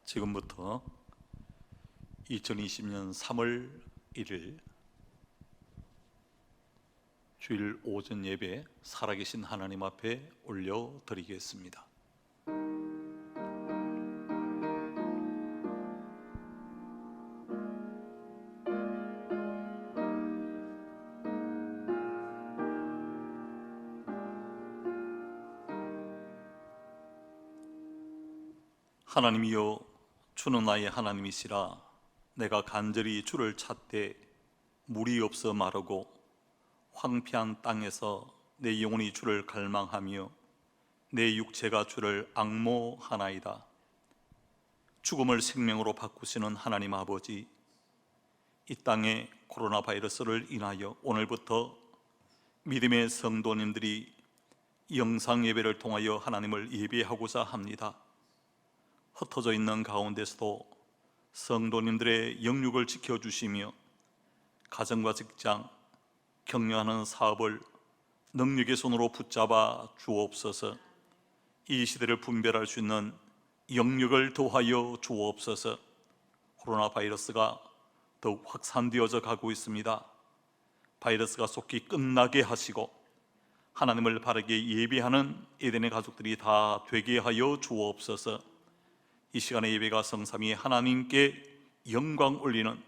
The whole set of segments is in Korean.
지금부터 2020년 3월 1일 주일 오전 예배 살아계신 하나님 앞에 올려드리겠습니다. 하나님이여, 주는 나의 하나님이시라. 내가 간절히 주를 찾되 물이 없어 마르고 황폐한 땅에서 내 영혼이 주를 갈망하며 내 육체가 주를 앙모하나이다. 죽음을 생명으로 바꾸시는 하나님 아버지, 이 땅에 코로나 바이러스를 인하여 오늘부터 믿음의 성도님들이 영상 예배를 통하여 하나님을 예배하고자 합니다. 흩어져 있는 가운데서도 성도님들의 영육을 지켜주시며 가정과 직장, 격려하는 사업을 능력의 손으로 붙잡아 주옵소서. 이 시대를 분별할 수 있는 영육을 더하여 주옵소서. 코로나 바이러스가 더욱 확산되어져 가고 있습니다. 바이러스가 속히 끝나게 하시고 하나님을 바르게 예배하는 에덴의 가족들이 다 되게 하여 주옵소서. 이 시간의 예배가 성삼위 하나님께 영광 올리는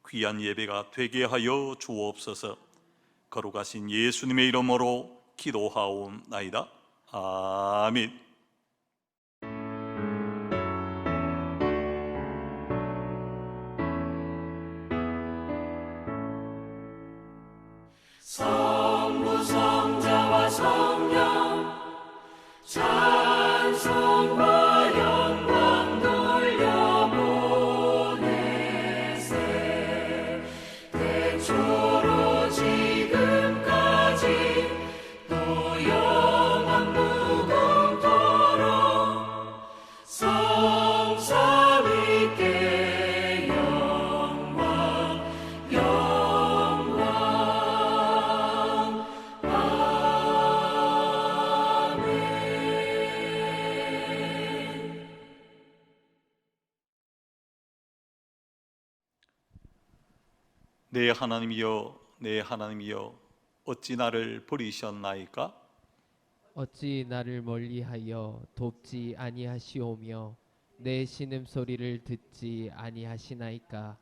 귀한 예배가 되게 하여 주옵소서. 거룩하신 예수님의 이름으로 기도하옵나이다. 아멘. 성부 성자와 성령 찬송과 영광 돌려보내세. 태초로 지금까지 또 영원 무궁토록 성삼위께 영광 영광. 내 하나님이여, 내 하나님이여, 어찌 나를 버리셨나이까? 어찌 나를 멀리하여 돕지 아니하시오며 내 신음소리를 듣지 아니하시나이까?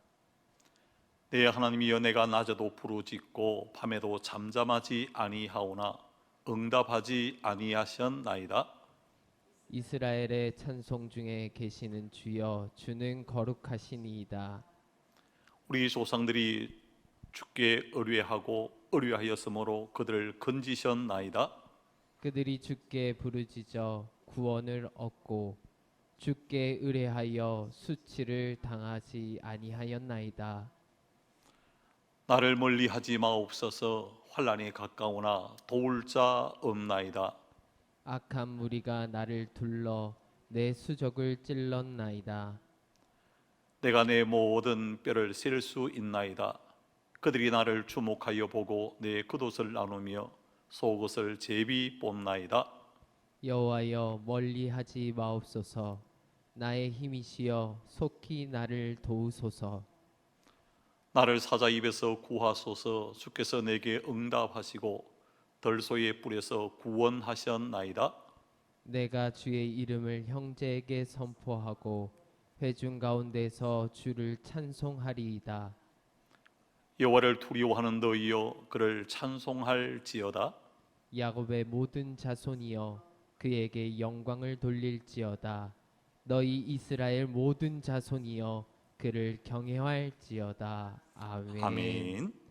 내 하나님이여, 내가 낮에도 부르짖고 밤에도 잠잠하지 아니하오나 응답하지 아니하셨나이다. 이스라엘의 찬송 중에 계시는 주여, 주는 거룩하시니이다. 우리 조상들이 주께 의뢰하였으므로 그들을 건지셨나이다. 그들이 주께 부르짖어 구원을 얻고 주께 의뢰하여 수치를 당하지 아니하였나이다. 나를 멀리하지 마옵소서. 환난이 가까우나 도울 자 없나이다. 악한 무리가 나를 둘러 내 수족을 찔렀나이다. 내가 내 모든 뼈를 셀 수 있나이다. 그들이 나를 주목하여 보고 내 겉옷을 나누며 속옷을 제비 뽑나이다. 여호와여, 멀리하지 마옵소서. 나의 힘이시여, 속히 나를 도우소서. 나를 사자 입에서 구하소서. 주께서 내게 응답하시고 들소의 뿔에서 구원하셨나이다. 내가 주의 이름을 형제에게 선포하고 회중 가운데서 주를 찬송하리이다. 여호와를 두려워하는 너희여, 그를 찬송할지어다. 야곱의 모든 자손이여, 그에게 영광을 돌릴지어다. 너희 이스라엘 모든 자손이여, 그를 경외할지어다. 아멘. 아멘.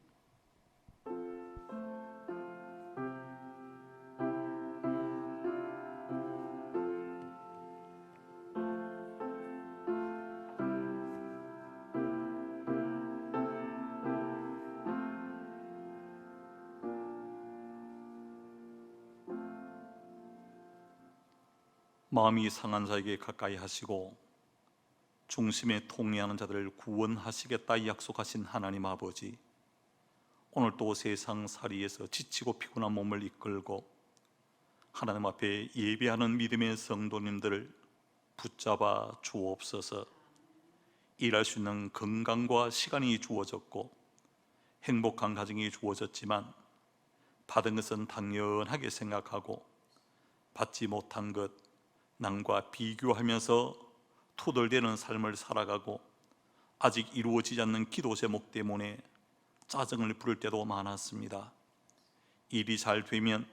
마음이 상한 자에게 가까이 하시고 중심에 통해하는 자들을 구원하시겠다 약속하신 하나님 아버지, 오늘 또 세상 살이에서 지치고 피곤한 몸을 이끌고 하나님 앞에 예배하는 믿음의 성도님들을 붙잡아 주옵소서. 일할 수 있는 건강과 시간이 주어졌고 행복한 가정이 주어졌지만 받은 것은 당연하게 생각하고 받지 못한 것 남과 비교하면서 투덜대는 삶을 살아가고 아직 이루어지지 않는 기도 제목 때문에 짜증을 부릴 때도 많았습니다. 일이 잘 되면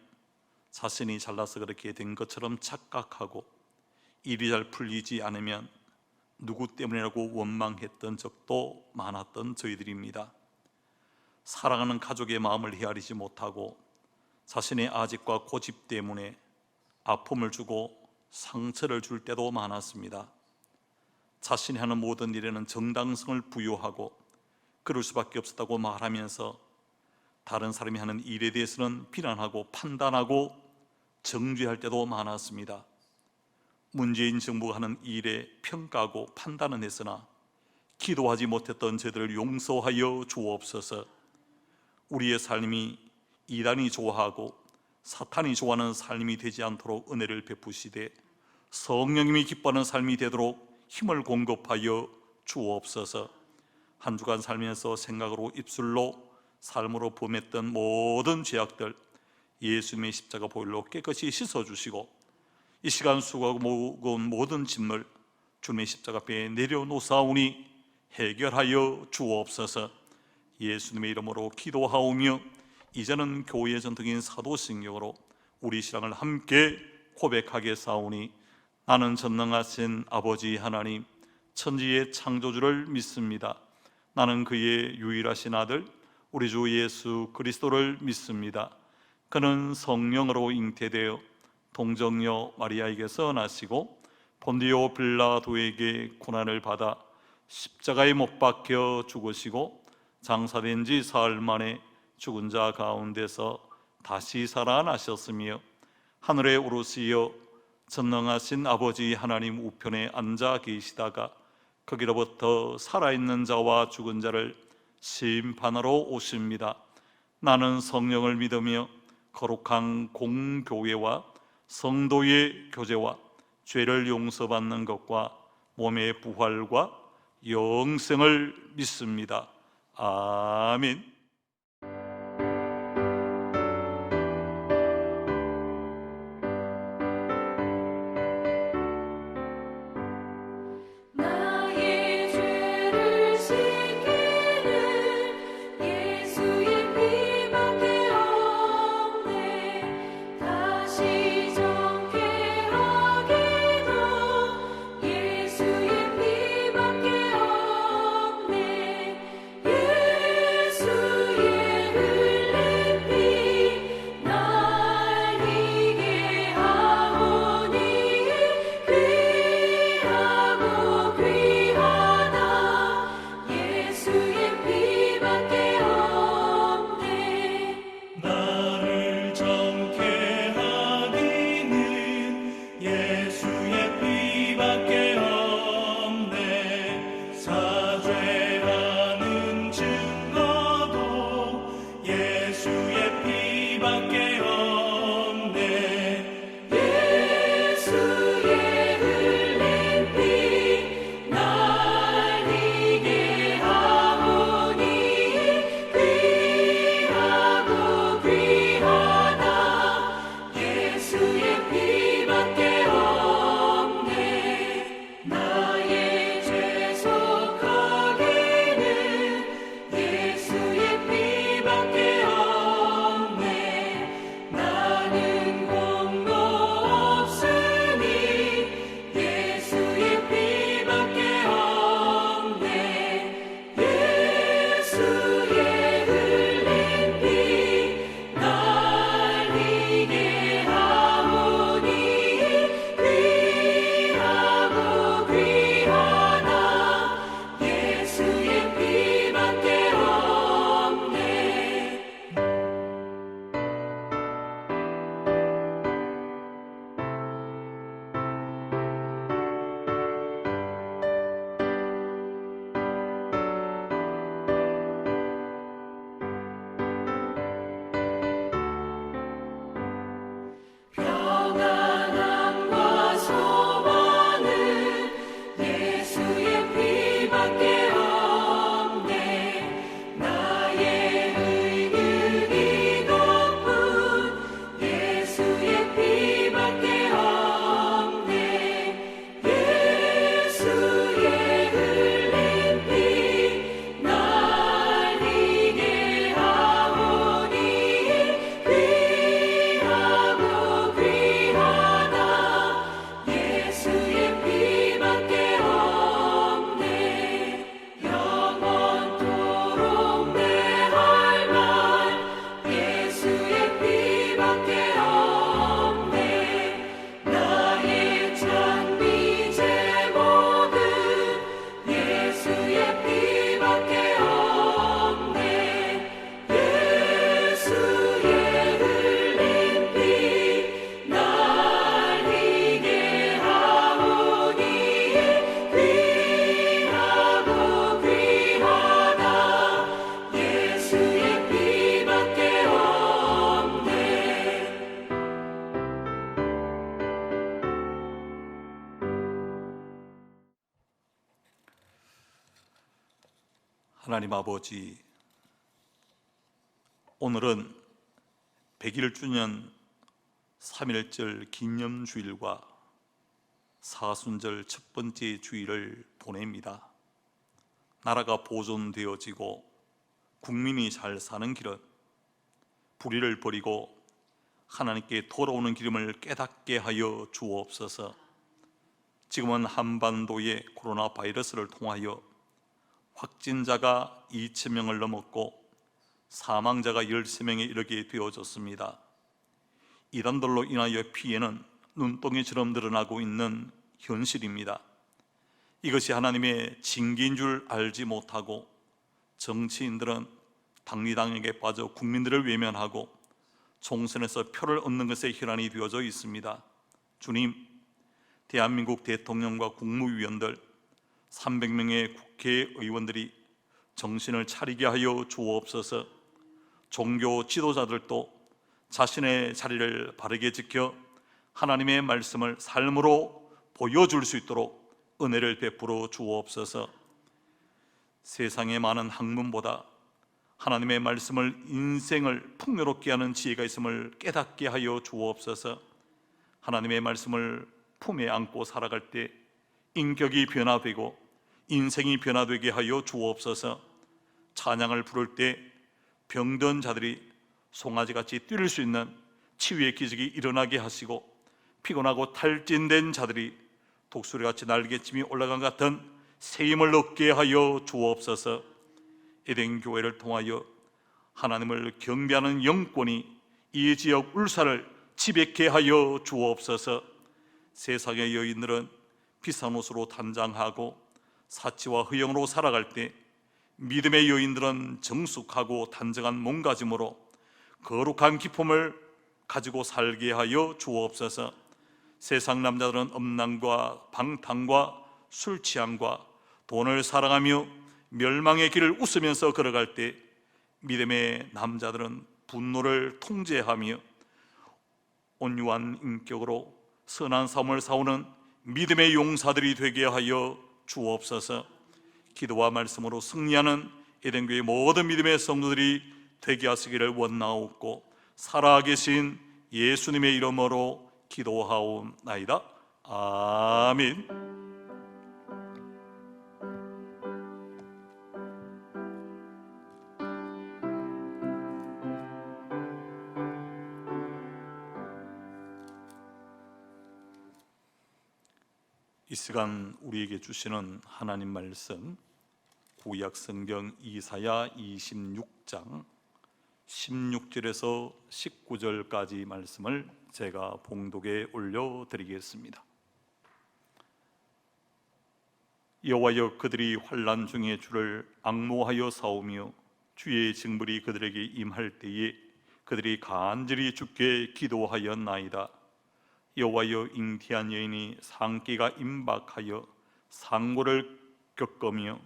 자신이 잘나서 그렇게 된 것처럼 착각하고 일이 잘 풀리지 않으면 누구 때문이라고 원망했던 적도 많았던 저희들입니다. 사랑하는 가족의 마음을 헤아리지 못하고 자신의 아집과 고집 때문에 아픔을 주고 상처를 줄 때도 많았습니다. 자신이 하는 모든 일에는 정당성을 부여하고 그럴 수밖에 없었다고 말하면서 다른 사람이 하는 일에 대해서는 비난하고 판단하고 정죄할 때도 많았습니다. 문재인 정부가 하는 일에 평가하고 판단은 했으나 기도하지 못했던 저희들을 용서하여 주옵소서. 우리의 삶이 이단이 좋아하고 사탄이 좋아하는 삶이 되지 않도록 은혜를 베푸시되 성령님이 기뻐하는 삶이 되도록 힘을 공급하여 주옵소서. 한 주간 살면서 생각으로 입술로 삶으로 범했던 모든 죄악들 예수님의 십자가 보혈로 깨끗이 씻어주시고 이 시간 수고하고 무거운 모든 짐을 주님의 십자가 앞에 내려놓사오니 해결하여 주옵소서. 예수님의 이름으로 기도하오며 이제는 교회의 전통인 사도신경으로 우리 신앙을 함께 고백하겠사오니 나는 전능하신 아버지 하나님 천지의 창조주를 믿습니다. 나는 그의 유일하신 아들 우리 주 예수 그리스도를 믿습니다. 그는 성령으로 잉태되어 동정녀 마리아에게서 나시고 본디오 빌라도에게 고난을 받아 십자가에 못 박혀 죽으시고 장사된 지 사흘 만에 죽은 자 가운데서 다시 살아나셨으며 하늘에 오르시어 전능하신 아버지 하나님 우편에 앉아 계시다가 거기로부터 살아있는 자와 죽은 자를 심판하러 오십니다. 나는 성령을 믿으며 거룩한 공교회와 성도의 교제와 죄를 용서받는 것과 몸의 부활과 영생을 믿습니다. 아멘. 나의 죄를 씻기는 예수의 피밖에 없네. 다시 정케하기도 예수의 피밖에 없네. 예수 하나님 아버지, 오늘은 100일 주년 3.1절 기념주일과 사순절 첫 번째 주일을 보냅니다. 나라가 보존되어지고 국민이 잘 사는 길은 불의를 버리고 하나님께 돌아오는 길임을 깨닫게 하여 주옵소서. 지금은 한반도의 코로나 바이러스를 통하여 확진자가 2,000명을 넘었고 사망자가 13명에 이르게 되어졌습니다. 이단들로 인하여 피해는 눈덩이처럼 늘어나고 있는 현실입니다. 이것이 하나님의 징계인 줄 알지 못하고 정치인들은 당리당에게 빠져 국민들을 외면하고 총선에서 표를 얻는 것에 혈안이 되어져 있습니다. 주님, 대한민국 대통령과 국무위원들 300명의 국회의원들이 정신을 차리게 하여 주옵소서. 종교 지도자들도 자신의 자리를 바르게 지켜 하나님의 말씀을 삶으로 보여줄 수 있도록 은혜를 베풀어 주옵소서. 세상의 많은 학문보다 하나님의 말씀을 인생을 풍요롭게 하는 지혜가 있음을 깨닫게 하여 주옵소서. 하나님의 말씀을 품에 안고 살아갈 때 인격이 변화되고 인생이 변화되게 하여 주옵소서. 찬양을 부를 때 병든 자들이 송아지같이 뛸 수 있는 치유의 기적이 일어나게 하시고 피곤하고 탈진된 자들이 독수리같이 날개침이 올라간 같은 새 힘을 얻게 하여 주옵소서. 에덴 교회를 통하여 하나님을 경배하는 영권이 이 지역 울산을 지배케 하여 주옵소서. 세상의 여인들은 비싼 옷으로 단장하고 사치와 허영으로 살아갈 때 믿음의 여인들은 정숙하고 단정한 몸가짐으로 거룩한 기품을 가지고 살게 하여 주옵소서. 세상 남자들은 음란과 방탕과 술 취함과 돈을 사랑하며 멸망의 길을 웃으면서 걸어갈 때 믿음의 남자들은 분노를 통제하며 온유한 인격으로 선한 삶을 사오는 믿음의 용사들이 되게 하여 주옵소서. 기도와 말씀으로 승리하는 에덴교회 모든 믿음의 성도들이 되게 하시기를 원하옵고 살아계신 예수님의 이름으로 기도하옵나이다. 아멘. 이 시간 우리에게 주시는 하나님 말씀, 구약 성경 이사야 26장 16절에서 19절까지 말씀을 제가 봉독에 올려드리겠습니다. 여호와여, 그들이 환난 중에 주를 앙모하여 싸우며 주의 징벌이 그들에게 임할 때에 그들이 간절히 주께 기도하였나이다. 여호와여, 잉태한 여인이 상기가 임박하여 상고를 겪으며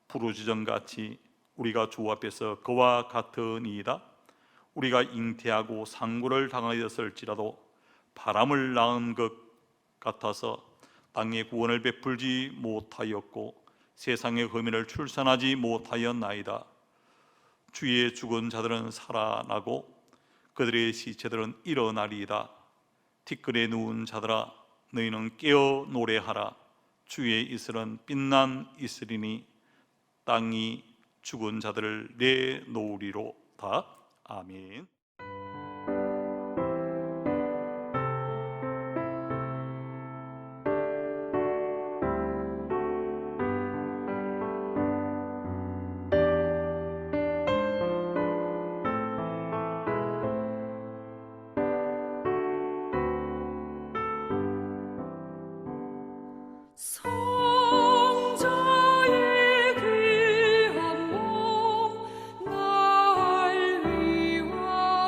부르짖음같이 우리가 주 앞에서 그와 같으니이다. 우리가 잉태하고 상고를 당하였을지라도 바람을 낳은 것 같아서 땅에 구원을 베풀지 못하였고 세상의 허민을 출산하지 못하였나이다. 주의 죽은 자들은 살아나고 그들의 시체들은 일어나리이다. 티끌에 누운 자들아, 너희는 깨어 노래하라. 주의 이슬은 빛난 이슬이니 땅이 죽은 자들을 내놓으리로다. 아멘. 성자의 귀한 몸 날 위하여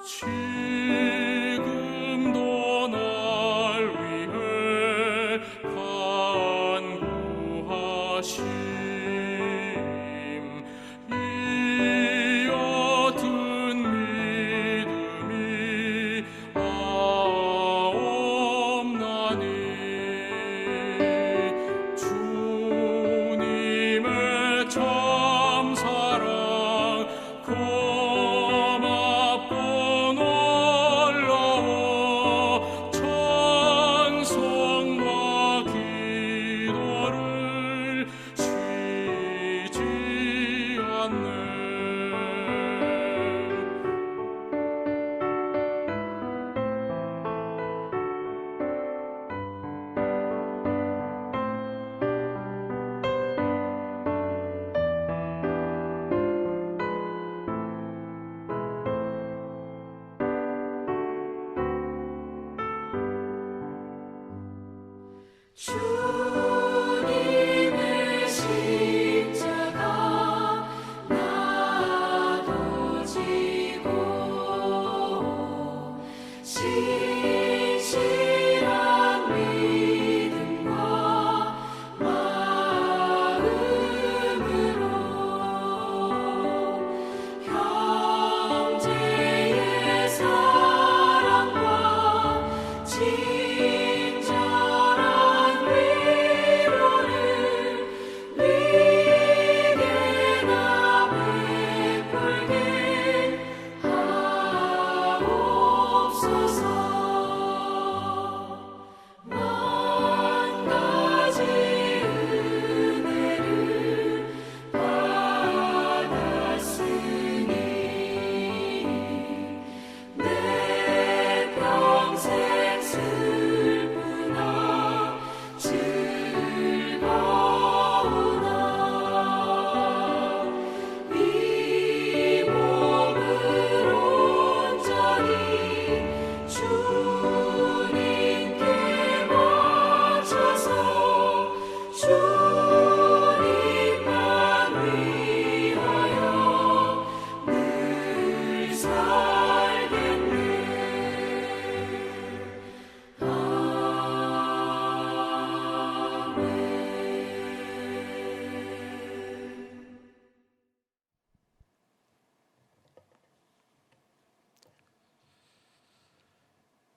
지금도 날 위해 간구하심 이 옅은 믿음이 없나니 주님의 참사랑 고맙고 놀라워 찬송과 기도를 쉬지 않네. 주님의 십자가 나도 지고 신실한 믿음과 마음으로 형제의 사랑과 친절한 위로를 네게나 베풀게 하옵소서. 만 가지 은혜를 받았으니 내 평생 슬프나 즐거우나 이 몸을 온전히 주님께 바쳐서 주님만 위하여 늘 살겠네.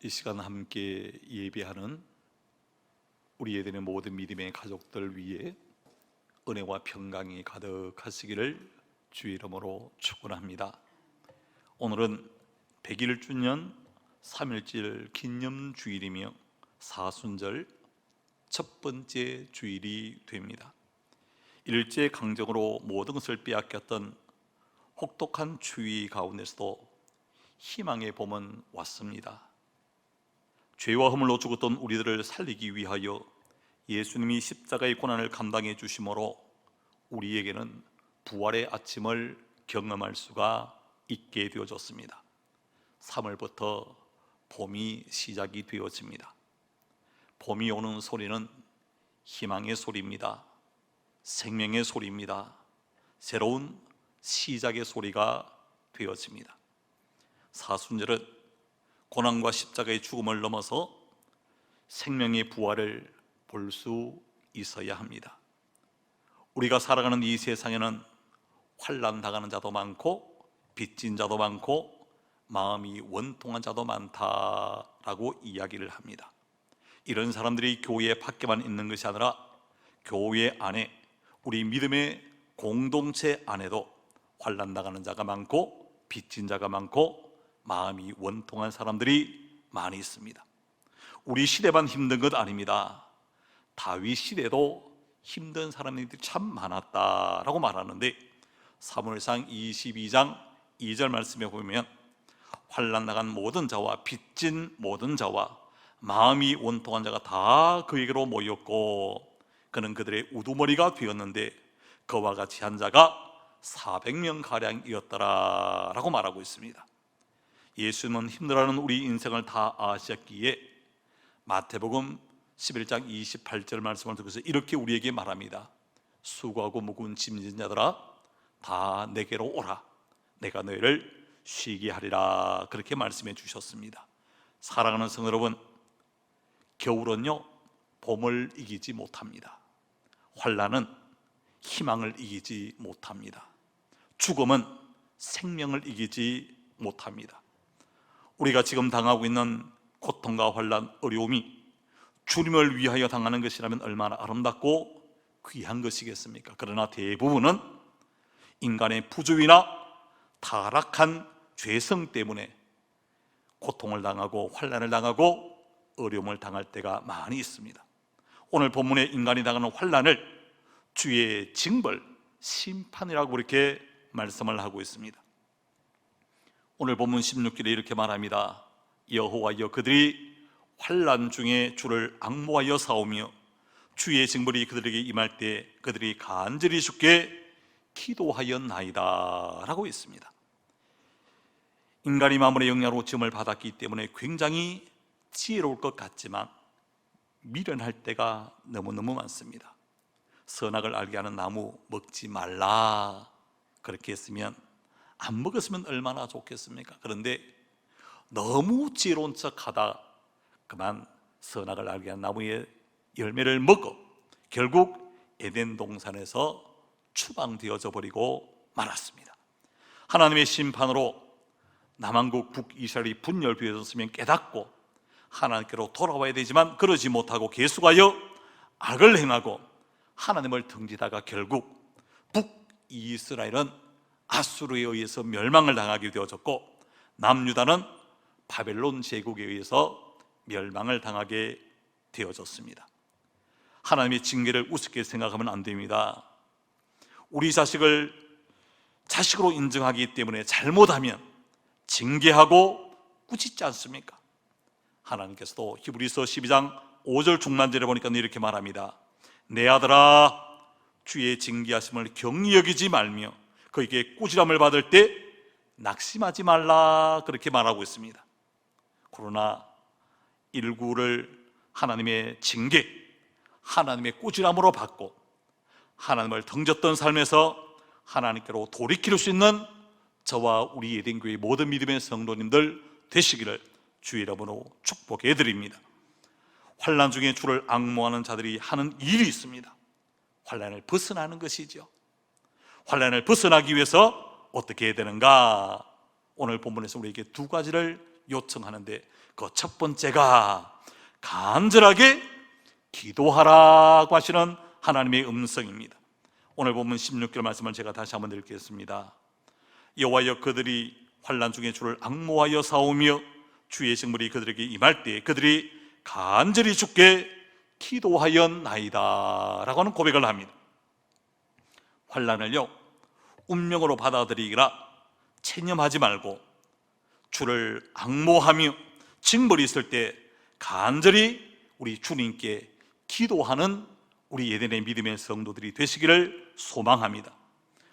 이 시간 함께 예배하는 우리 예대의 모든 믿음의 가족들 위에 은혜와 평강이 가득하시기를 주의 이름으로 축원합니다. 오늘은 100일 주년 3일절 기념주일이며 사순절 첫 번째 주일이 됩니다. 일제 강점으로 모든 것을 빼앗겼던 혹독한 추위 가운데서도 희망의 봄은 왔습니다. 죄와 허물로 죽었던 우리들을 살리기 위하여 예수님이 십자가의 고난을 감당해 주심으로 우리에게는 부활의 아침을 경험할 수가 있게 되어졌습니다. 3월부터 봄이 시작이 되어집니다. 봄이 오는 소리는 희망의 소리입니다. 생명의 소리입니다. 새로운 시작의 소리가 되어집니다. 사순절은 고난과 십자가의 죽음을 넘어서 생명의 부활을 볼 수 있어야 합니다. 우리가 살아가는 이 세상에는 환난 당하는 자도 많고 빚진 자도 많고 마음이 원통한 자도 많다라고 이야기를 합니다. 이런 사람들이 교회 밖에만 있는 것이 아니라 교회 안에 우리 믿음의 공동체 안에도 환난 당하는 자가 많고 빚진 자가 많고 마음이 원통한 사람들이 많이 있습니다. 우리 시대만 힘든 것 아닙니다. 다윗 시대도 힘든 사람들이 참 많았다라고 말하는데 사무엘상 22장 2절 말씀에 보면 환난 당한 모든 자와 빚진 모든 자와 마음이 원통한 자가 다 그에게로 모였고 그는 그들의 우두머리가 되었는데 그와 같이 한 자가 400명가량이었더라 라고 말하고 있습니다. 예수님은 힘들어하는 우리 인생을 다 아셨기에 마태복음 11장 28절 말씀을 통해서 이렇게 우리에게 말합니다. 수고하고 무거운 짐진 자들아 다 내게로 오라. 내가 너희를 쉬게 하리라 그렇게 말씀해 주셨습니다. 사랑하는 성도 여러분, 겨울은요 봄을 이기지 못합니다. 환난은 희망을 이기지 못합니다. 죽음은 생명을 이기지 못합니다. 우리가 지금 당하고 있는 고통과 환난, 어려움이 주님을 위하여 당하는 것이라면 얼마나 아름답고 귀한 것이겠습니까? 그러나 대부분은 인간의 부주의나 타락한 죄성 때문에 고통을 당하고 환난을 당하고 어려움을 당할 때가 많이 있습니다. 오늘 본문에 인간이 당하는 환난을 주의 징벌, 심판이라고 이렇게 말씀을 하고 있습니다. 오늘 본문 16절에 이렇게 말합니다. 여호와여, 그들이 환난 중에 주를 앙모하여 싸우며 주의 징벌이 그들에게 임할 때 그들이 간절히 주께 기도하였나이다 라고 했습니다. 인간이 만물의 영향으로 지음을 받았기 때문에 굉장히 지혜로울 것 같지만 미련할 때가 너무너무 많습니다. 선악을 알게 하는 나무 먹지 말라 그렇게 했으면 안 먹었으면 얼마나 좋겠습니까? 그런데 너무 지혜로운 척하다 그만 선악을 알게 하는 나무의 열매를 먹어 결국 에덴 동산에서 추방되어져 버리고 말았습니다. 하나님의 심판으로 남한국 북이스라엘이 분열되었으면 깨닫고 하나님께로 돌아와야 되지만 그러지 못하고 계속하여 악을 행하고 하나님을 등지다가 결국 북이스라엘은 아수르에 의해서 멸망을 당하게 되어졌고 남유다는 바벨론 제국에 의해서 멸망을 당하게 되어졌습니다. 하나님의 징계를 우습게 생각하면 안 됩니다. 우리 자식을 자식으로 인정하기 때문에 잘못하면 징계하고 꾸짖지 않습니까? 하나님께서도 히브리서 12장 5절 중반절에 보니까 이렇게 말합니다. 내 아들아, 주의 징계하심을 경히 여기지 말며 그에게 꾸지람을 받을 때 낙심하지 말라 그렇게 말하고 있습니다. 그러나 일구를 하나님의 징계, 하나님의 꾸지람으로 받고 하나님을 등졌던 삶에서 하나님께로 돌이킬 수 있는 저와 우리 예den교회 모든 믿음의 성도님들 되시기를 주의 이름으로 축복해 드립니다. 환난 중에 주를 앙모하는 자들이 하는 일이 있습니다. 환난을 벗어나는 것이죠. 환난을 벗어나기 위해서 어떻게 해야 되는가? 오늘 본문에서 우리에게 두 가지를 요청하는데 그 첫 번째가 간절하게 기도하라고 하시는 하나님의 음성입니다. 오늘 본문 16절 말씀을 제가 다시 한번 읽겠습니다. 여호와여, 그들이 환난 중에 주를 앙모하여 싸우며 주의 징벌이 그들에게 임할 때 그들이 간절히 주께 기도하였나이다 라고 하는 고백을 합니다. 환난을요 운명으로 받아들이기라 체념하지 말고 주를 앙모하며 징벌이 있을 때 간절히 우리 주님께 기도하는 우리 예덴의 믿음의 성도들이 되시기를 소망합니다.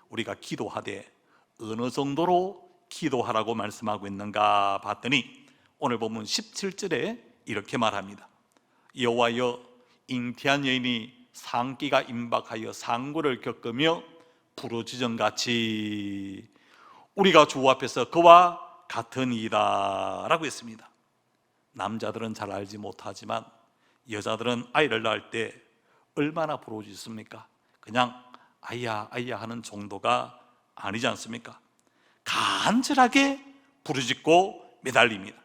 우리가 기도하되 어느 정도로 기도하라고 말씀하고 있는가 봤더니 오늘 본문 17절에 이렇게 말합니다. 여호와여, 잉태한 여인이 상기가 임박하여 상고를 겪으며 부르짖음같이 우리가 주 앞에서 그와 같은 이다 라고 했습니다. 남자들은 잘 알지 못하지만 여자들은 아이를 낳을 때 얼마나 부르짖습니까? 그냥 아이야 아이야 하는 정도가 아니지 않습니까? 간절하게 부르짖고 매달립니다.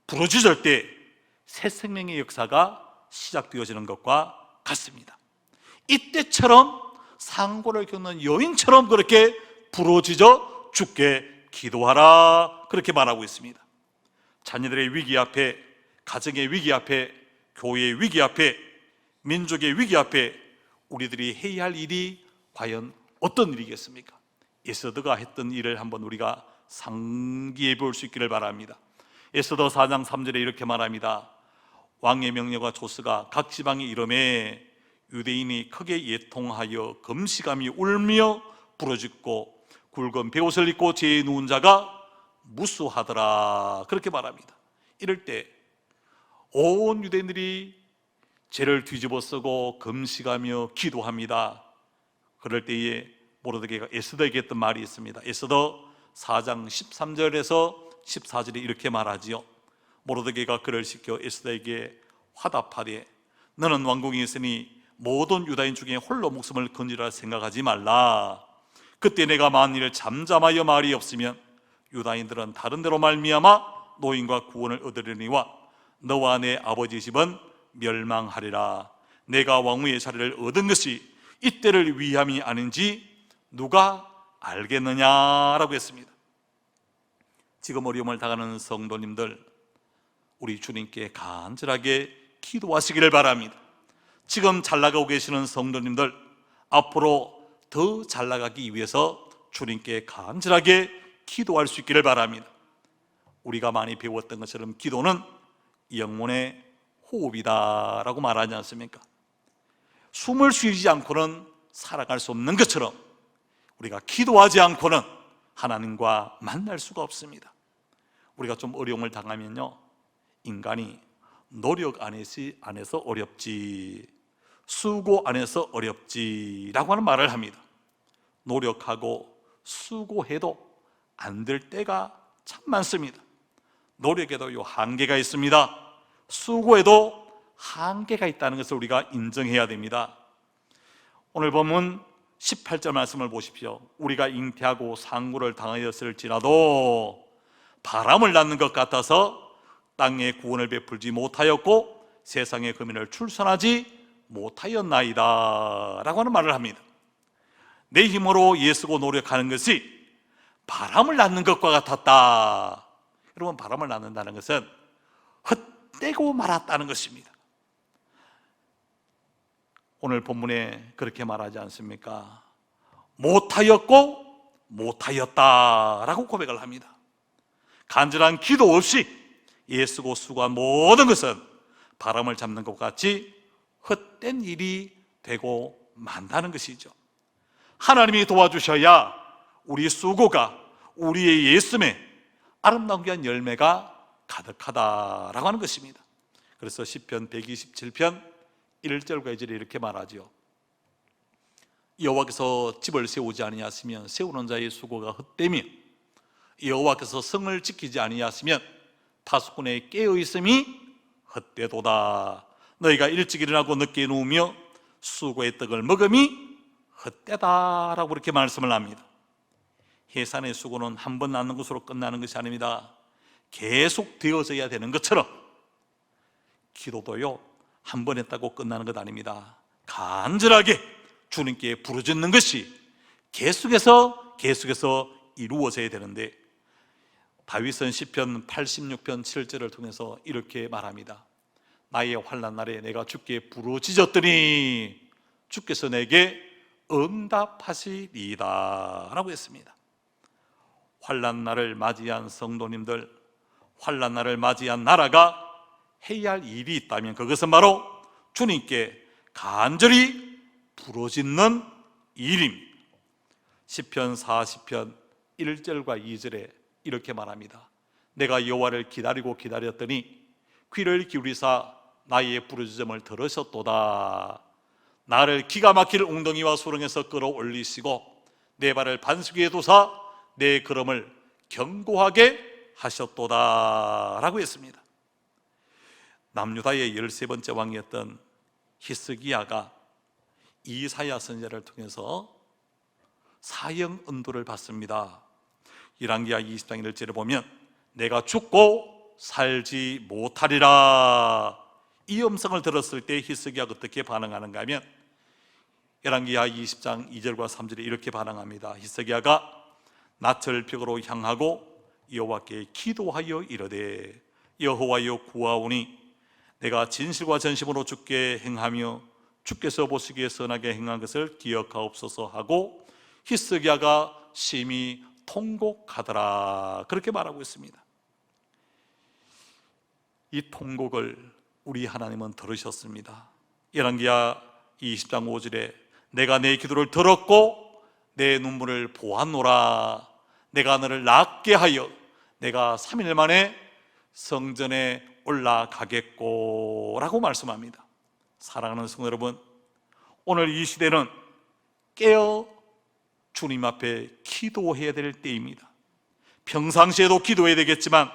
부르짖을 때 새 생명의 역사가 시작되어지는 것과 같습니다. 이때처럼 상고를 겪는 여인처럼 그렇게 부르짖어 주께 기도하라 그렇게 말하고 있습니다. 자녀들의 위기 앞에, 가정의 위기 앞에, 교회의 위기 앞에, 민족의 위기 앞에 우리들이 해야 할 일이 과연 어떤 일이겠습니까? 에스더가 했던 일을 한번 우리가 상기해 볼 수 있기를 바랍니다. 에스더 4장 3절에 이렇게 말합니다. 왕의 명령과 조서가 각 지방에 이르매 유대인이 크게 예통하여 금식하며 울며 부르짖고 굵은 베옷을 입고 제에 누운 자가 무수하더라 그렇게 말합니다. 이럴 때 온 유대인들이 죄를 뒤집어 쓰고 금식하며 기도합니다. 그럴 때에 모르드게가 에스더에게 했던 말이 있습니다. 에스더 4장 13절에서 14절에 이렇게 말하지요. 모르드게가 그를 시켜 에스더에게 화답하되 너는 왕궁에 있으니 모든 유다인 중에 홀로 목숨을 건지라 생각하지 말라. 그때 내가 만일 잠잠하여 말이 없으면 유다인들은 다른 데로 말미암아 노인과 구원을 얻으려니와 너와 내 아버지 집은 멸망하리라. 내가 왕위의 자리를 얻은 것이 이때를 위함이 아닌지 누가 알겠느냐라고 했습니다. 지금 어려움을 당하는 성도님들, 우리 주님께 간절하게 기도하시기를 바랍니다. 지금 잘 나가고 계시는 성도님들, 앞으로 더 잘 나가기 위해서 주님께 간절하게 기도할 수 있기를 바랍니다. 우리가 많이 배웠던 것처럼 기도는 영혼의 호흡이다라고 말하지 않습니까? 숨을 쉬지 않고는 살아갈 수 없는 것처럼 우리가 기도하지 않고는 하나님과 만날 수가 없습니다. 우리가 좀 어려움을 당하면요, 인간이 노력 안에서 어렵지, 수고 안에서 어렵지라고 하는 말을 합니다. 노력하고 수고해도 안 될 때가 참 많습니다. 노력에도 요 한계가 있습니다. 수고에도 한계가 있다는 것을 우리가 인정해야 됩니다. 오늘 본문 18절 말씀을 보십시오. 우리가 잉태하고 상고를 당하였을지라도 바람을 낳는 것 같아서 땅에 구원을 베풀지 못하였고 세상의 금인을 출산하지 못하였나이다 라고 하는 말을 합니다. 내 힘으로 애쓰고 노력하는 것이 바람을 낳는 것과 같았다. 여러분, 바람을 낳는다는 것은 헛되고 말았다는 것입니다. 오늘 본문에 그렇게 말하지 않습니까? 못하였고 못하였다라고 고백을 합니다. 간절한 기도 없이 애쓰고 수고한 모든 것은 바람을 잡는 것 같이 헛된 일이 되고 만다는 것이죠. 하나님이 도와주셔야 우리 수고가, 우리의 애씀에 아름다운 귀한 열매가 가득하다라고 하는 것입니다. 그래서 시편 127편 1절과 2절에 이렇게 말하죠. 여호와께서 집을 세우지 아니하시면 세우는 자의 수고가 헛되며 여호와께서 성을 지키지 아니하시면 파수꾼의 깨어 있음이 헛되도다. 너희가 일찍 일어나고 늦게 누우며 수고의 떡을 먹음이 헛되다라고 그렇게 말씀을 합니다. 해산의 수고는 한 번 낳는 것으로 끝나는 것이 아닙니다. 계속 되어져야 되는 것처럼 기도도요, 한 번 했다고 끝나는 것 아닙니다. 간절하게 주님께 부르짖는 것이 계속해서 이루어져야 되는데, 다윗은 시편 86편 7절을 통해서 이렇게 말합니다. 나의 환난 날에 내가 주께 부르짖었더니 주께서 내게 응답하시리이다 라고 했습니다. 환난 날을 맞이한 성도님들, 환난 날을 맞이한 나라가 해야 할 일이 있다면 그것은 바로 주님께 간절히 부르짖는 일입니다. 시편 40편 1절과 2절에 이렇게 말합니다. 내가 여호와를 기다렸더니 귀를 기울이사 나의 부르짖음을 들으셨도다. 나를 기가 막힐 웅덩이와 수렁에서 끌어올리시고 내 발을 반석 위에 두사 내 걸음을 견고하게 하셨도다 라고 했습니다. 남유다의 13번째 왕이었던 히스기야가 이사야 선지자를 통해서 사형 은도를 받습니다. 열왕기하 20장 1절에 보면 내가 죽고 살지 못하리라, 이 음성을 들었을 때 히스기야가 어떻게 반응하는가 하면 열왕기하 20장 2절과 3절에 이렇게 반응합니다. 히스기야가 낯을 벽으로 향하고 여호와께 기도하여 이르되 여호와여 구하오니 내가 진실과 전심으로 주께 행하며 주께서 보시기에 선하게 행한 것을 기억하옵소서 하고 히스기야가 심히 통곡하더라, 그렇게 말하고 있습니다. 이 통곡을 우리 하나님은 들으셨습니다. 열왕기하 20장 5절에 내가 내 기도를 들었고 내 눈물을 보았노라. 내가 너를 낫게 하여 내가 3일 만에 성전에 올라가겠고 라고 말씀합니다. 사랑하는 성도 여러분, 오늘 이 시대는 깨어 주님 앞에 기도해야 될 때입니다. 평상시에도 기도해야 되겠지만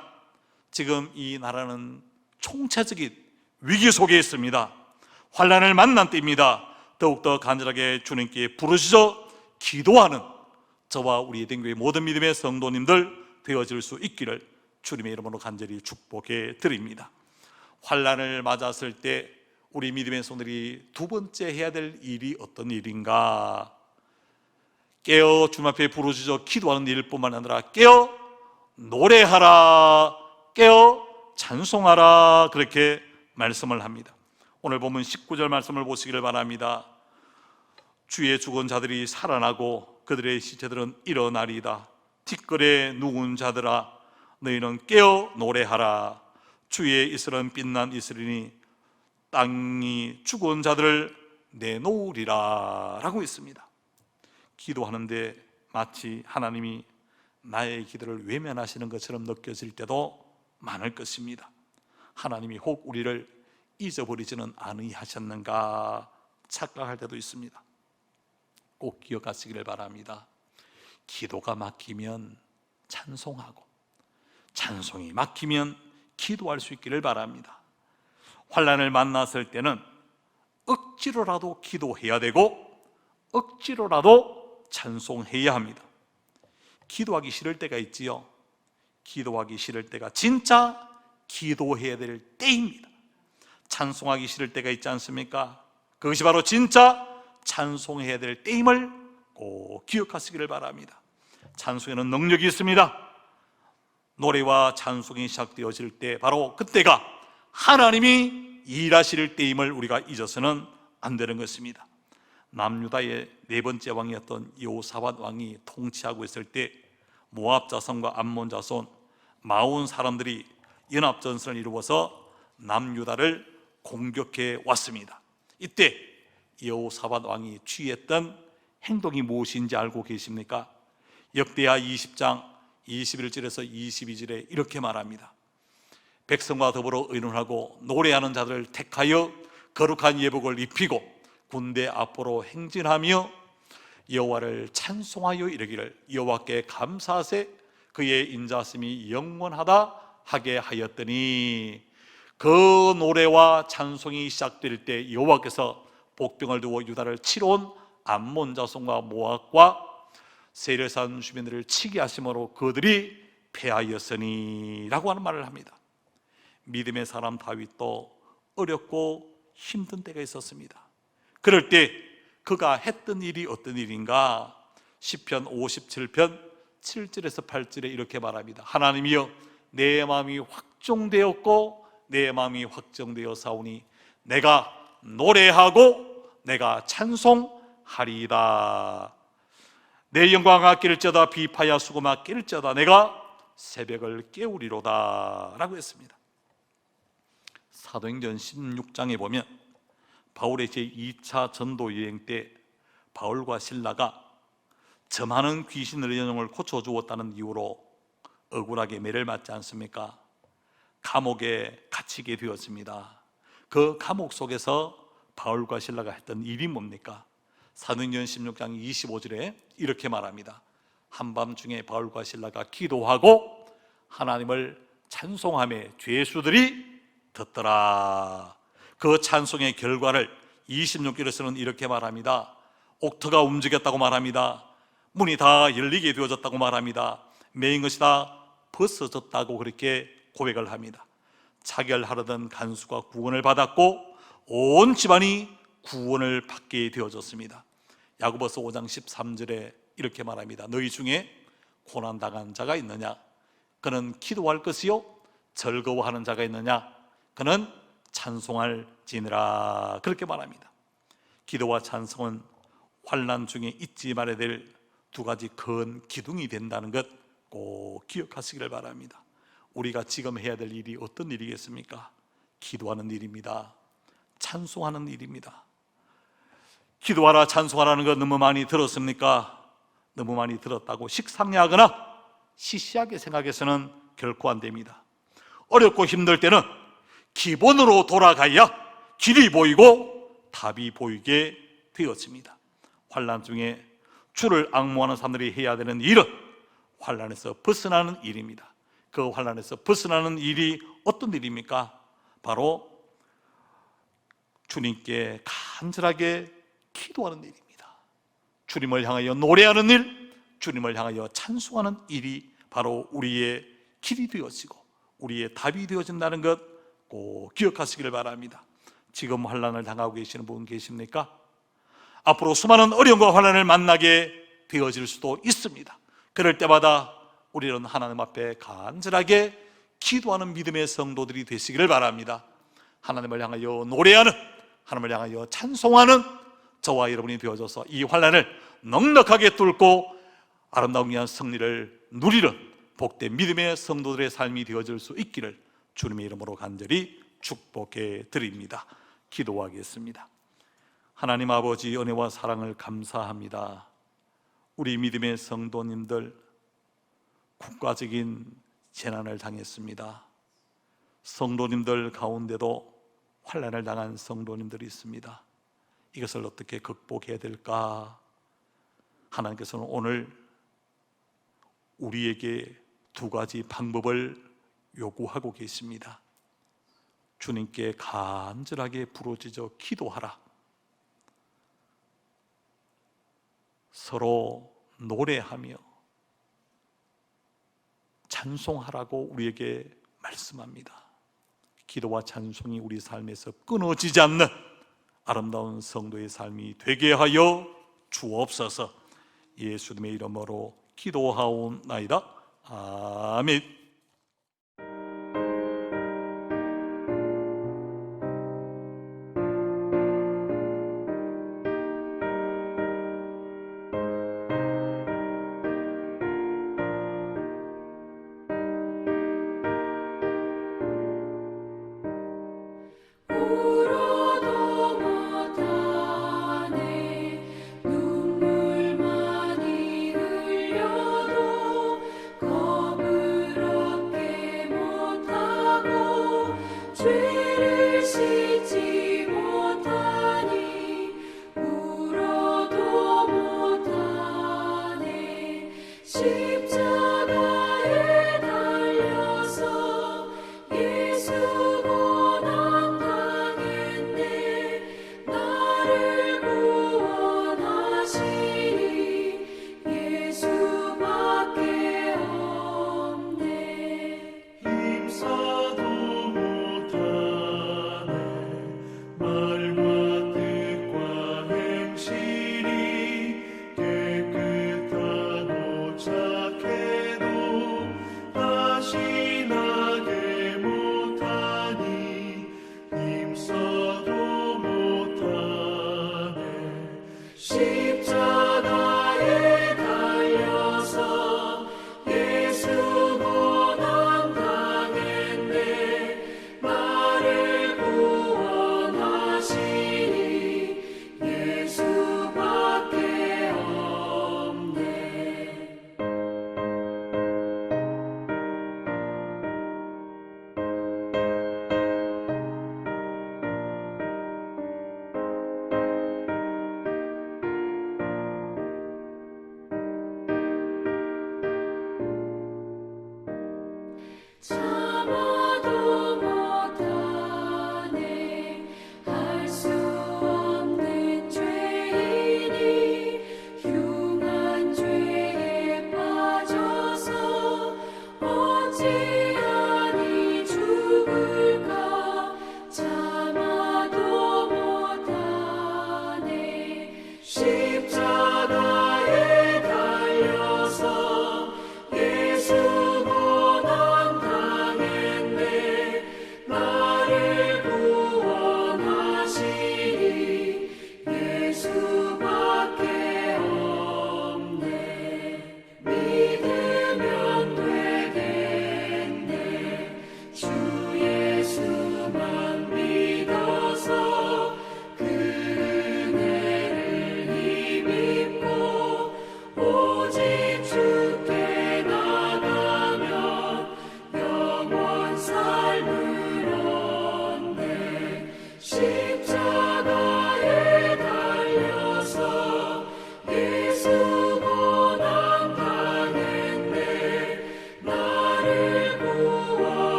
지금 이 나라는 총체적인 위기 속에 있습니다. 환난을 만난 때입니다. 더욱더 간절하게 주님께 부르짖어 기도하는 저와 우리 에덴교회 모든 믿음의 성도님들 되어질 수 있기를 주님의 이름으로 간절히 축복해 드립니다. 환난을 맞았을 때 우리 믿음의 성도들이 두 번째 해야 될 일이 어떤 일인가? 깨어 주님 앞에 부르짖어 기도하는 일뿐만 아니라 깨어 노래하라, 깨어 찬송하라, 그렇게 말씀을 합니다. 오늘 보면 19절 말씀을 보시기를 바랍니다. 주의 죽은 자들이 살아나고 그들의 시체들은 일어나리이다. 티끌에 누운 자들아, 너희는 깨어 노래하라. 주의 이슬은 빛난 이슬이니 땅이 죽은 자들을 내놓으리라 라고 있습니다. 기도하는데 마치 하나님이 나의 기도를 외면하시는 것처럼 느껴질 때도 많을 것입니다. 하나님이 혹 우리를 잊어버리지는 아니하셨는가 착각할 때도 있습니다. 꼭 기억하시기를 바랍니다. 기도가 막히면 찬송하고 찬송이 막히면 기도할 수 있기를 바랍니다. 환난을 만났을 때는 억지로라도 기도해야 되고 억지로라도 찬송해야 합니다. 기도하기 싫을 때가 있지요. 기도하기 싫을 때가 진짜 기도해야 될 때입니다. 찬송하기 싫을 때가 있지 않습니까? 그것이 바로 진짜 찬송해야 될 때임을 꼭 기억하시기를 바랍니다. 찬송에는 능력이 있습니다. 노래와 찬송이 시작되어질 때 바로 그때가 하나님이 일하실 때임을 우리가 잊어서는 안 되는 것입니다. 남유다의 네 번째 왕이었던 여호사밧 왕이 통치하고 있을 때 모압 자손과 암몬 자손 40 사람들이 연합전선을 이루어서 남유다를 공격해 왔습니다. 이때 여호사밧 왕이 취했던 행동이 무엇인지 알고 계십니까? 역대하 20장 21절에서 22절에 이렇게 말합니다. 백성과 더불어 의논하고 노래하는 자들을 택하여 거룩한 예복을 입히고 군대 앞으로 행진하며 여호와를 찬송하여 이르기를 여호와께 감사하세 그의 인자심이 영원하다 하게 하였더니 그 노래와 찬송이 시작될 때 여호와께서 복병을 두어 유다를 치러 온 암몬 자손과 모압과 세례산 주민들을 치게 하심으로 그들이 패하였으니 라고 하는 말을 합니다. 믿음의 사람 다윗도 어렵고 힘든 때가 있었습니다. 그럴 때 그가 했던 일이 어떤 일인가? 시편 57편 7절에서 8절에 이렇게 말합니다. 하나님이여 내 마음이 확종되었고 내 마음이 확정되어 사오니 내가 노래하고 내가 찬송하리이다. 내 영광 아낄지어다 비파야 수고 맡길지어다 내가 새벽을 깨우리로다 라고 했습니다. 사도행전 16장에 보면 바울의 제2차 전도 여행 때 바울과 실라가 저 많은 귀신의 영을 고쳐주었다는 이유로 억울하게 매를 맞지 않습니까? 감옥에 갇히게 되었습니다. 그 감옥 속에서 바울과 실라가 했던 일이 뭡니까? 사도행전 16장 25절에 이렇게 말합니다. 한밤중에 바울과 실라가 기도하고 하나님을 찬송하며 죄수들이 듣더라. 그 찬송의 결과를 26절에서는 이렇게 말합니다. 옥토가 움직였다고 말합니다. 문이 다 열리게 되어졌다고 말합니다. 매인 것이 다 벗어졌다고 그렇게 고백을 합니다. 차결하려던 간수가 구원을 받았고 온 집안이 구원을 받게 되어졌습니다. 야고보서 5장 13절에 이렇게 말합니다. 너희 중에 고난당한 자가 있느냐? 그는 기도할 것이요 즐거워하는 자가 있느냐? 그는 찬송할지니라. 그렇게 말합니다. 기도와 찬송은 환난 중에 잊지 말아야 될 두 가지 큰 기둥이 된다는 것 꼭 기억하시기를 바랍니다. 우리가 지금 해야 될 일이 어떤 일이겠습니까? 기도하는 일입니다. 찬송하는 일입니다. 기도하라 찬송하라는 것 너무 많이 들었습니까? 너무 많이 들었다고 식상해하거나 시시하게 생각해서는 결코 안 됩니다. 어렵고 힘들 때는 기본으로 돌아가야 길이 보이고 답이 보이게 되었습니다. 환난 중에 주를 앙모하는 사람들이 해야 되는 일은 환난에서 벗어나는 일입니다. 그 환난에서 벗어나는 일이 어떤 일입니까? 바로 주님께 간절하게 기도하는 일입니다. 주님을 향하여 노래하는 일, 주님을 향하여 찬송하는 일이 바로 우리의 길이 되어지고 우리의 답이 되어진다는 것 꼭 기억하시기를 바랍니다. 지금 환난을 당하고 계시는 분 계십니까? 앞으로 수많은 어려움과 환난을 만나게 되어질 수도 있습니다. 그럴 때마다 우리는 하나님 앞에 간절하게 기도하는 믿음의 성도들이 되시기를 바랍니다. 하나님을 향하여 노래하는, 하나님을 향하여 찬송하는 저와 여러분이 되어져서 이 환난을 넉넉하게 뚫고 아름다운 귀한 승리를 누리는 복된 믿음의 성도들의 삶이 되어질 수 있기를 주님의 이름으로 간절히 축복해 드립니다. 기도하겠습니다. 하나님 아버지, 은혜와 사랑을 감사합니다. 우리 믿음의 성도님들 국가적인 재난을 당했습니다. 성도님들 가운데도 환난을 당한 성도님들이 있습니다. 이것을 어떻게 극복해야 될까? 하나님께서는 오늘 우리에게 두 가지 방법을 요구하고 계십니다. 주님께 간절하게 부르짖어 기도하라. 서로 노래하며 찬송하라고 우리에게 말씀합니다. 기도와 찬송이 우리 삶에서 끊어지지 않는 아름다운 성도의 삶이 되게 하여 주옵소서. 예수님의 이름으로 기도하옵나이다. 아멘. 울어도 못하네 눈물 많이 흘려도 겁을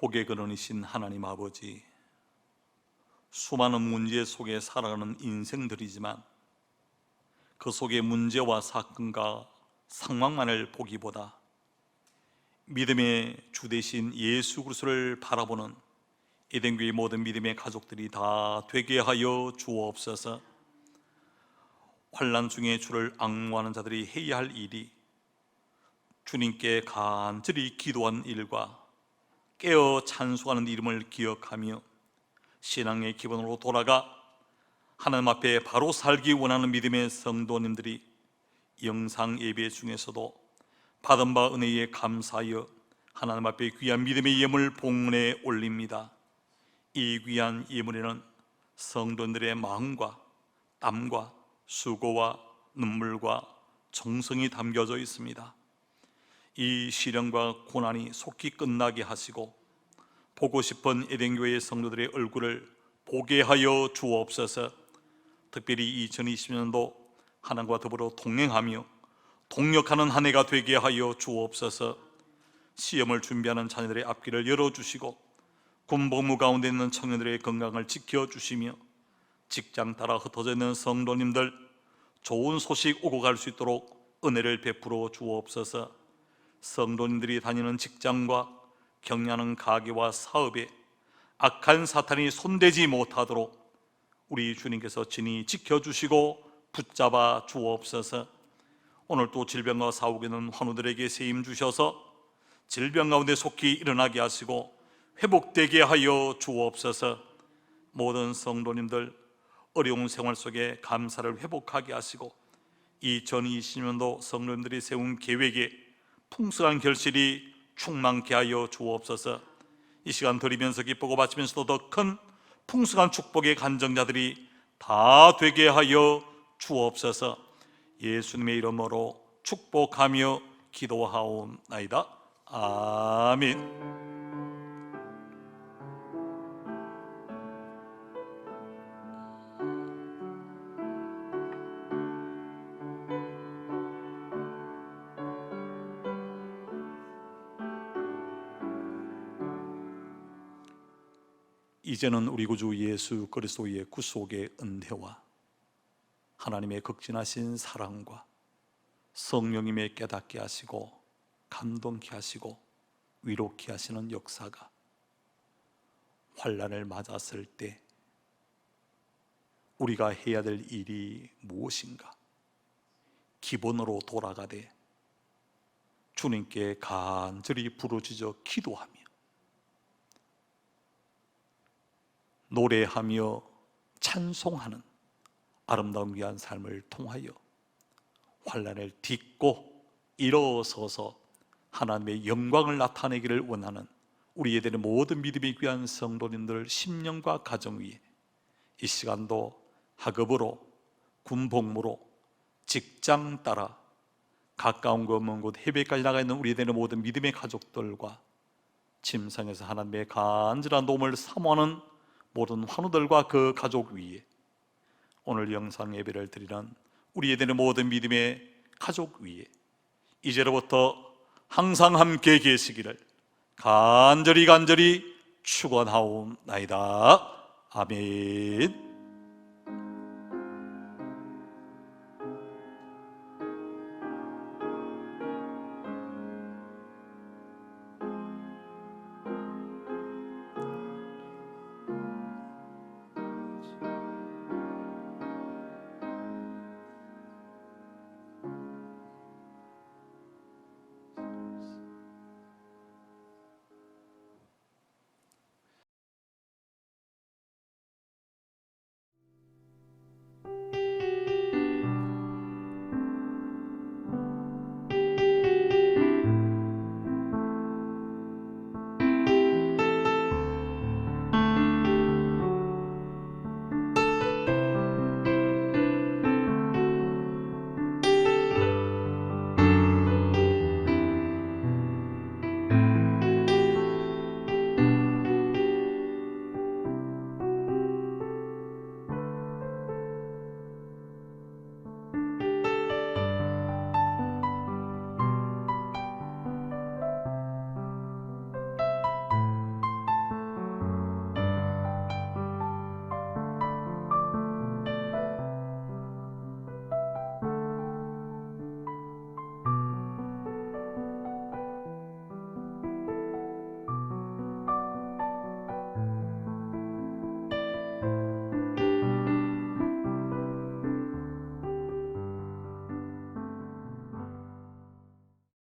복의 근원이신 하나님 아버지, 수많은 문제 속에 살아가는 인생들이지만 그 속의 문제와 사건과 상황만을 보기보다 믿음의 주 되신 예수 그리스도를 바라보는 에덴교회 모든 믿음의 가족들이 다 되게 하여 주옵소서. 환난 중에 주를 앙모하는 자들이 해야 할 일이 주님께 간절히 기도한 일과 깨어 찬송하는 이름을 기억하며 신앙의 기본으로 돌아가 하나님 앞에 바로 살기 원하는 믿음의 성도님들이 영상 예배 중에서도 받은 바 은혜에 감사하여 하나님 앞에 귀한 믿음의 예물 봉헌에 올립니다. 이 귀한 예물에는 성도들의 마음과 땀과 수고와 눈물과 정성이 담겨져 있습니다. 이 시련과 고난이 속히 끝나게 하시고 보고 싶은 에덴교회의 성도들의 얼굴을 보게 하여 주옵소서. 특별히 2020년도 하나님과 더불어 동행하며 동력하는 한 해가 되게 하여 주옵소서. 시험을 준비하는 자녀들의 앞길을 열어주시고 군복무 가운데 있는 청년들의 건강을 지켜주시며 직장 따라 흩어져 있는 성도님들 좋은 소식 오고 갈 수 있도록 은혜를 베풀어 주옵소서. 성도님들이 다니는 직장과 경영하는 가게와 사업에 악한 사탄이 손대지 못하도록 우리 주님께서 친히 지켜주시고 붙잡아 주옵소서. 오늘 또 질병과 싸우고 있는 환우들에게 세임 주셔서 질병 가운데 속히 일어나게 하시고 회복되게 하여 주옵소서. 모든 성도님들 어려운 생활 속에 감사를 회복하게 하시고 2020년도 성도님들이 세운 계획에 풍성한 결실이 충만케 하여 주옵소서. 이 시간 드리면서 기쁘고 바치면서도 더 큰 풍성한 축복의 간정자들이 다 되게 하여 주옵소서. 예수님의 이름으로 축복하며 기도하옵나이다. 아멘. 이제는 우리 구주 예수 그리스도의 구속의 은혜와 하나님의 극진하신 사랑과 성령님의 깨닫게 하시고 감동케 하시고 위로케 하시는 역사가 환난을 맞았을 때 우리가 해야 될 일이 무엇인가 기본으로 돌아가되 주님께 간절히 부르짖어 기도하며 노래하며 찬송하는 아름다운 귀한 삶을 통하여 환난을 딛고 일어서서 하나님의 영광을 나타내기를 원하는 우리에 대한 모든 믿음의 귀한 성도님들 심령과 가정 위에 이 시간도 학업으로 군복무로 직장 따라 가까운 것 먼 곳 해외까지 나가 있는 우리에 대한 모든 믿음의 가족들과 침상에서 하나님의 간절한 도움을 사모하는 모든 환우들과 그 가족 위에 오늘 영상 예배를 드리는 우리에 대한 모든 믿음의 가족 위에 이제로부터 항상 함께 계시기를 간절히 축원하옵나이다. 아멘.